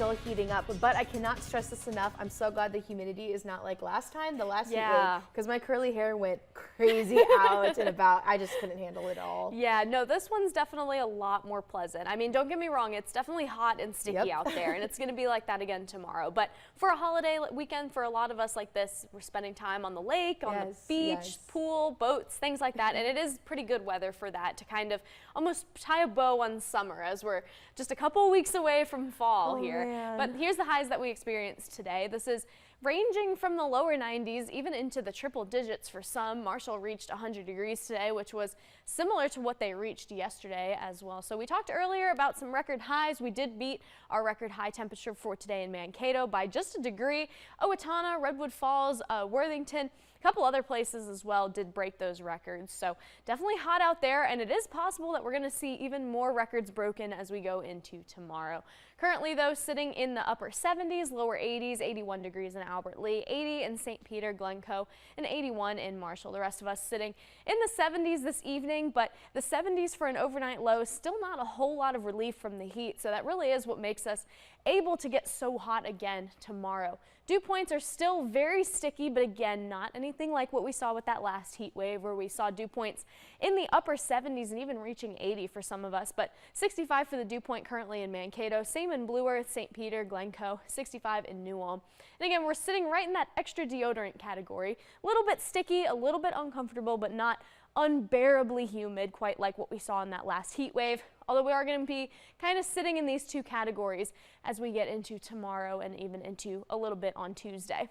still heating up, but I cannot stress this enough. I'm so glad the humidity is not like last time, the last heat wave, because my curly hair went crazy out and about. I just couldn't handle it all. Yeah, no, this one's definitely a lot more pleasant. I mean, don't get me wrong, it's definitely hot and sticky out there, and it's going to be like that again tomorrow. But for a holiday weekend, for a lot of us like this, we're spending time on the lake, on the beach, pool, boats, things like that, and it is pretty good weather for that to kind of almost tie a bow on summer as we're just a couple weeks away from fall here. Man. But here's the highs that we experienced today. This is ranging from the lower 90s even into the triple digits for some. Marshall reached 100 degrees today, which was similar to what they reached yesterday as well. So we talked earlier about some record highs. We did beat our record high temperature for today in Mankato by just a degree. Owatonna, Redwood Falls, Worthington, a couple other places as well did break those records. So definitely hot out there, and it is possible that we're going to see even more records broken as we go into tomorrow. Currently, though, sitting in the upper 70s, lower 80s, 81 degrees in Albert Lee, 80 in St. Peter, Glencoe, and 81 in Marshall. The rest of us sitting in the 70s this evening, but the 70s for an overnight low, still not a whole lot of relief from the heat. So that really is what makes us able to get so hot again tomorrow. Dew points are still very sticky, but again, not anything like what we saw with that last heat wave where we saw dew points in the upper 70s and even reaching 80 for some of us, but 65 for the dew point currently in Mankato, same in Blue Earth, St. Peter, Glencoe, 65 in New Ulm. And again, we're sitting right in that extra deodorant category, a little bit sticky, a little bit uncomfortable, but not unbearably humid, quite like what we saw in that last heat wave. Although we are going to be kind of sitting in these two categories as we get into tomorrow and even into a little bit on Tuesday.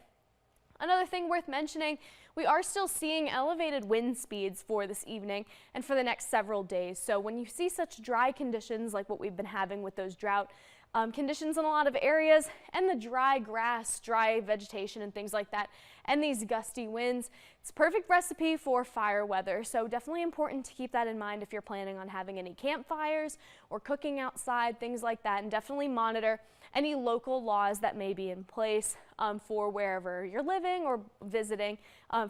Another thing worth mentioning, we are still seeing elevated wind speeds for this evening and for the next several days. So when you see such dry conditions like what we've been having with those drought conditions in a lot of areas, and the dry grass, dry vegetation and things like that, and these gusty winds, it's a perfect recipe for fire weather. So definitely important to keep that in mind if you're planning on having any campfires or cooking outside, things like that, and definitely monitor any local laws that may be in place for wherever you're living or visiting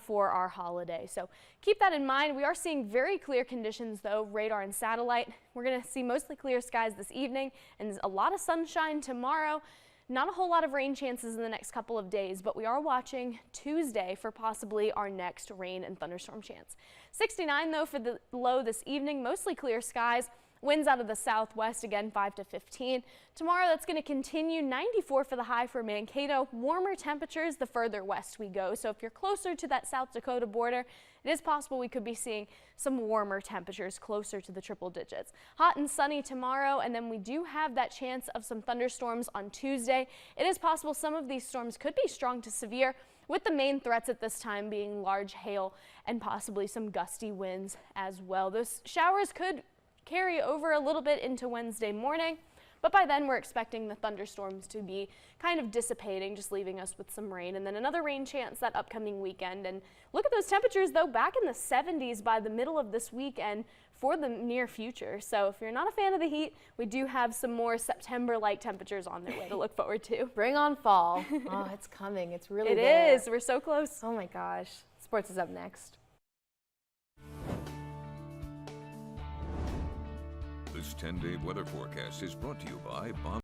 for our holiday. So keep that in mind. We are seeing very clear conditions though, radar and satellite. We're going to see mostly clear skies this evening and a lot of sunshine tomorrow. Not a whole lot of rain chances in the next couple of days, but we are watching Tuesday for possibly our next rain and thunderstorm chance. 69 though for the low this evening, mostly clear skies. Winds out of the southwest, again 5 to 15. Tomorrow that's going to continue, 94 for the high for Mankato. Warmer temperatures the further west we go. So if you're closer to that South Dakota border, it is possible we could be seeing some warmer temperatures closer to the triple digits. Hot and sunny tomorrow, and then we do have that chance of some thunderstorms on Tuesday. It is possible some of these storms could be strong to severe, with the main threats at this time being large hail and possibly some gusty winds as well. Those showers could carry over a little bit into Wednesday morning, but by then we're expecting the thunderstorms to be kind of dissipating, just leaving us with some rain, and then another rain chance that upcoming weekend. And look at those temperatures though, back in the 70s by the middle of this weekend for the near future. So if you're not a fan of the heat, we do have some more September-like temperatures on their way to look forward to. Bring on fall. Oh, it's coming. It's really there. It is. We're so close. Oh my gosh. Sports is up next. This 10-day weather forecast is brought to you by Bob.